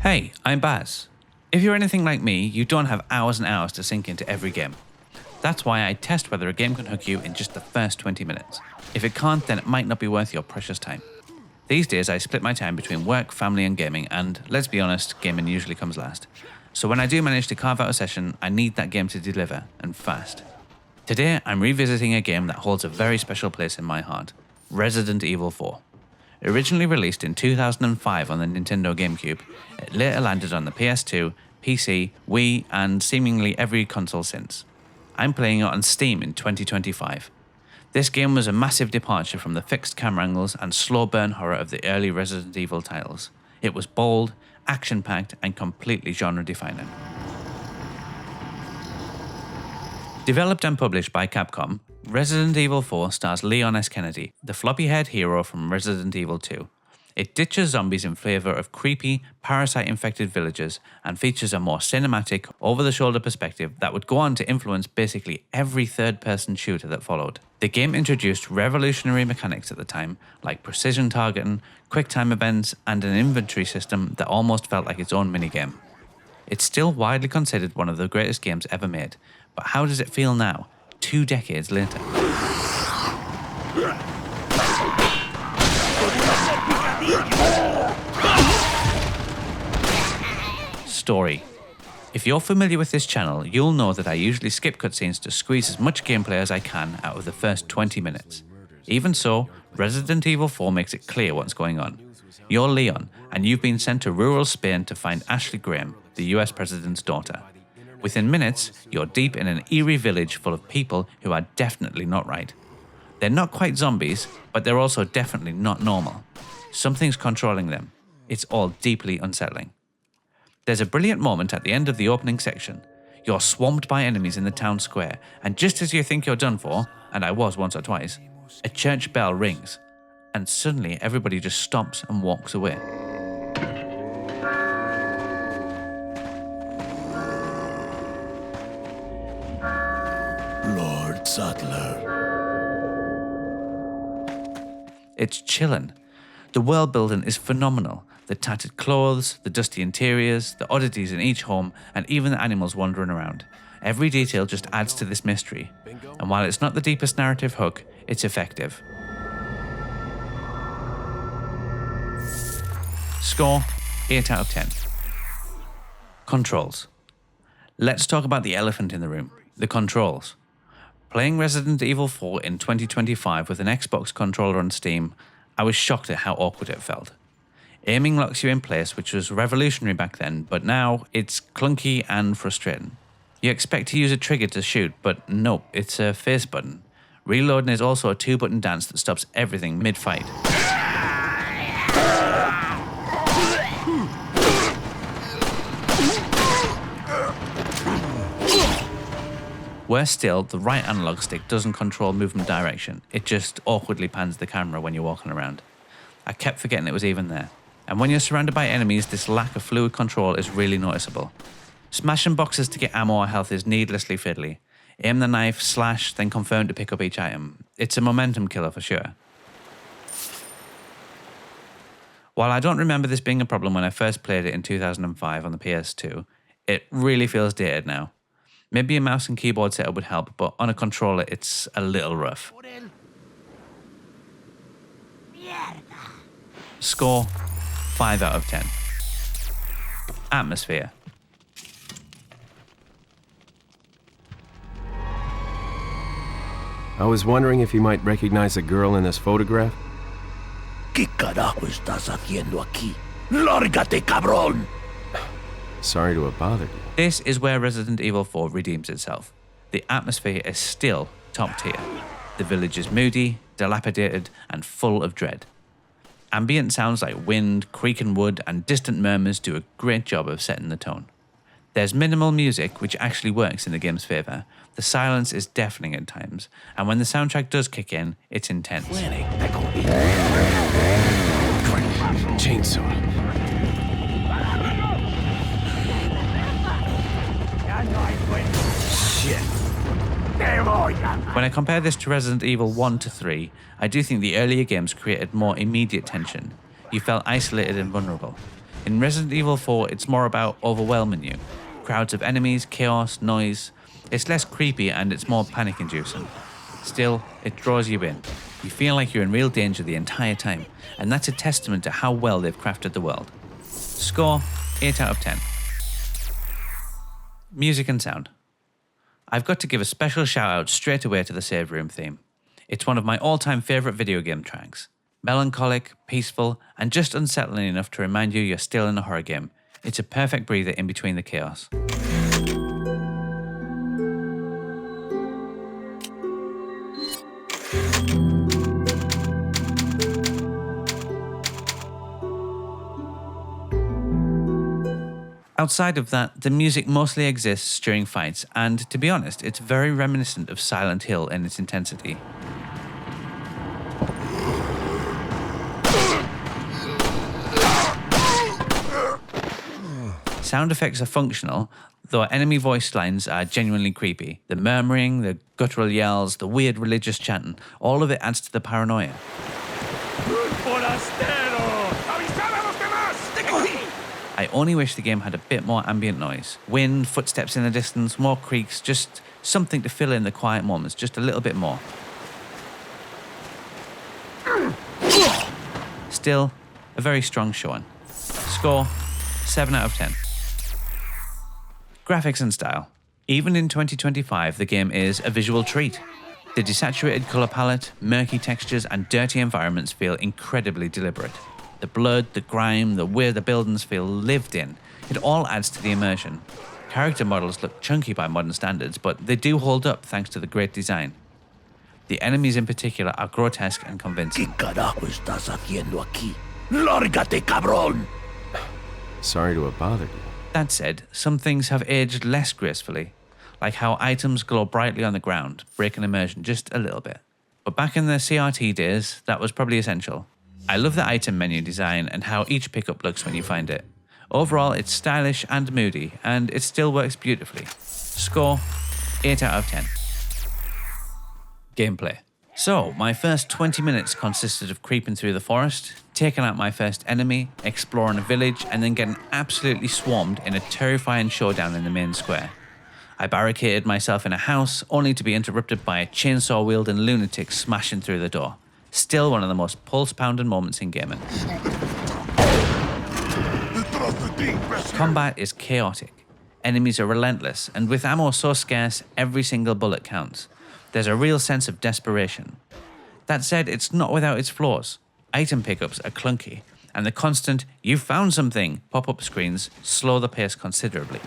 Hey, I'm Baz. If you're anything like me, you don't have hours and hours to sink into every game. That's why I test whether a game can hook you in just the first 20 minutes. If it can't, then it might not be worth your precious time. These days I split my time between work, family and gaming, and let's be honest, gaming usually comes last. So when I do manage to carve out a session, I need that game to deliver, and fast. Today I'm revisiting a game that holds a very special place in my heart, Resident Evil 4. Originally released in 2005 on the Nintendo GameCube, it later landed on the PS2, PC, Wii, and seemingly every console since. I'm playing it on Steam in 2025. This game was a massive departure from the fixed camera angles and slow burn horror of the early Resident Evil titles. It was bold, action-packed, and completely genre-defining. Developed and published by Capcom, Resident Evil 4 stars Leon S. Kennedy, the floppy-haired hero from Resident Evil 2. It ditches zombies in favour of creepy, parasite-infected villagers and features a more cinematic, over-the-shoulder perspective that would go on to influence basically every third-person shooter that followed. The game introduced revolutionary mechanics at the time, like precision targeting, quick-time events, and an inventory system that almost felt like its own minigame. It's still widely considered one of the greatest games ever made, but how does it feel now, 2 decades later? Story. If you're familiar with this channel, you'll know that I usually skip cutscenes to squeeze as much gameplay as I can out of the first 20 minutes. Even so, Resident Evil 4 makes it clear what's going on. You're Leon, and you've been sent to rural Spain to find Ashley Graham, the US president's daughter. Within minutes, you're deep in an eerie village full of people who are definitely not right. They're not quite zombies, but they're also definitely not normal. Something's controlling them. It's all deeply unsettling. There's a brilliant moment at the end of the opening section. You're swamped by enemies in the town square, and just as you think you're done for, and I was once or twice, a church bell rings, and suddenly everybody just stops and walks away. Lord Sattler. It's chillin'. The world building is phenomenal. The tattered clothes, the dusty interiors, the oddities in each home, and even the animals wandering around. Every detail just adds to this mystery. And while it's not the deepest narrative hook, it's effective. Score, 8 out of 10. Controls. Let's talk about the elephant in the room, the controls. Playing Resident Evil 4 in 2025 with an Xbox controller on Steam, I was shocked at how awkward it felt. Aiming locks you in place, which was revolutionary back then, but now it's clunky and frustrating. You expect to use a trigger to shoot, but nope, it's a face button. Reloading is also a 2-button dance that stops everything mid-fight. Worse still, the right analog stick doesn't control movement direction, it just awkwardly pans the camera when you're walking around. I kept forgetting it was even there. And when you're surrounded by enemies, this lack of fluid control is really noticeable. Smashing boxes to get ammo or health is needlessly fiddly. Aim the knife, slash, then confirm to pick up each item. It's a momentum killer for sure. While I don't remember this being a problem when I first played it in 2005 on the PS2, it really feels dated now. Maybe a mouse and keyboard setup would help, but on a controller it's a little rough. Score, 5 out of 10. Atmosphere. I was wondering if you might recognize a girl in this photograph. ¿Qué carajo estás haciendo aquí? ¡Lárgate, cabrón! Sorry to have bothered you. This is where Resident Evil 4 redeems itself. The atmosphere is still top tier. The village is moody, dilapidated, and full of dread. Ambient sounds like wind, creaking wood, and distant murmurs do a great job of setting the tone. There's minimal music, which actually works in the game's favour. The silence is deafening at times, and when the soundtrack does kick in, it's intense. Chainsaw. When I compare this to Resident Evil 1 to 3, I do think the earlier games created more immediate tension. You felt isolated and vulnerable. In Resident Evil 4, it's more about overwhelming you. Crowds of enemies, chaos, noise. It's less creepy and it's more panic-inducing. Still, it draws you in. You feel like you're in real danger the entire time, and that's a testament to how well they've crafted the world. Score, 8 out of 10. Music and sound. I've got to give a special shout out straight away to the save room theme. It's one of my all-time favourite video game tracks. Melancholic, peaceful, and just unsettling enough to remind you you're still in a horror game. It's a perfect breather in between the chaos. Outside of that, the music mostly exists during fights, and to be honest, it's very reminiscent of Silent Hill in its intensity. Sound effects are functional, though enemy voice lines are genuinely creepy. The murmuring, the guttural yells, the weird religious chanting, all of it adds to the paranoia. I only wish the game had a bit more ambient noise. Wind, footsteps in the distance, more creaks, just something to fill in the quiet moments, just a little bit more. Still, a very strong showing. Score, 7 out of 10. Graphics and style. Even in 2025, the game is a visual treat. The desaturated colour palette, murky textures, and dirty environments feel incredibly deliberate. The blood, the grime, the way the buildings feel lived in, it all adds to the immersion. Character models look chunky by modern standards, but they do hold up thanks to the great design. The enemies in particular are grotesque and convincing. ¿Qué carajo estás haciendo aquí? Lárgate, cabrón! Sorry to have bothered you. That said, some things have aged less gracefully, like how items glow brightly on the ground, breaking immersion just a little bit. But back in the CRT days, that was probably essential. I love the item menu design and how each pickup looks when you find it. Overall, it's stylish and moody, and it still works beautifully. Score, 8 out of 10. Gameplay. So, my first 20 minutes consisted of creeping through the forest, taking out my first enemy, exploring a village, and then getting absolutely swarmed in a terrifying showdown in the main square. I barricaded myself in a house, only to be interrupted by a chainsaw-wielding lunatic smashing through the door. Still one of the most pulse-pounding moments in gaming. Combat is chaotic. Enemies are relentless, and with ammo so scarce, every single bullet counts. There's a real sense of desperation. That said, it's not without its flaws. Item pickups are clunky, and the constant "you found something" pop-up screens slow the pace considerably.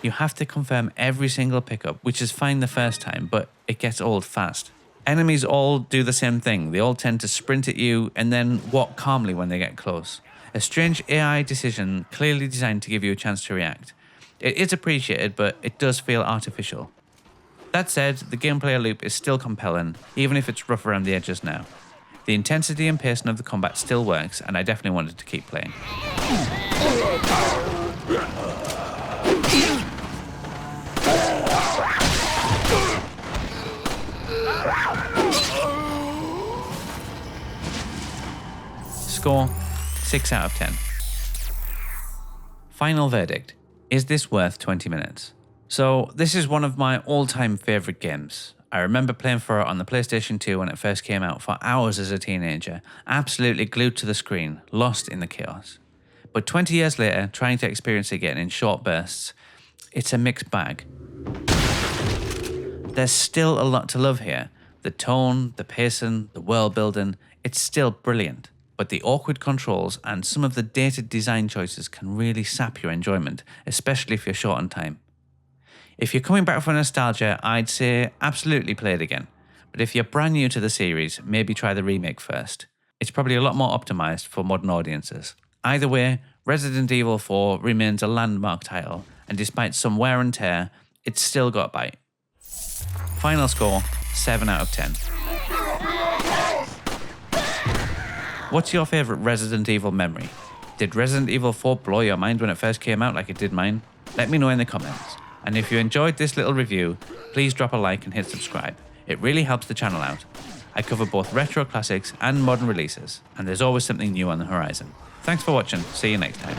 You have to confirm every single pickup, which is fine the first time, but it gets old fast. Enemies all do the same thing. They all tend to sprint at you and then walk calmly when they get close. A strange AI decision clearly designed to give you a chance to react. It is appreciated, but it does feel artificial. That said, the gameplay loop is still compelling, even if it's rough around the edges now. The intensity and pacing of the combat still works, and I definitely wanted to keep playing. Score, 6 out of 10. Final verdict. Is this worth 20 minutes? So, this is one of my all-time favourite games. I remember playing for it on the PlayStation 2 when it first came out for hours as a teenager, absolutely glued to the screen, lost in the chaos. But 20 years later, trying to experience it again in short bursts, it's a mixed bag. There's still a lot to love here. The tone, the pacing, the world building, it's still brilliant. But the awkward controls and some of the dated design choices can really sap your enjoyment, especially if you're short on time. If you're coming back for nostalgia, I'd say absolutely play it again. But if you're brand new to the series, maybe try the remake first. It's probably a lot more optimized for modern audiences. Either way, Resident Evil 4 remains a landmark title, and despite some wear and tear, it's still got bite. Final score, 7 out of 10. What's your favourite Resident Evil memory? Did Resident Evil 4 blow your mind when it first came out like it did mine? Let me know in the comments. And if you enjoyed this little review, please drop a like and hit subscribe. It really helps the channel out. I cover both retro classics and modern releases, and there's always something new on the horizon. Thanks for watching. See you next time.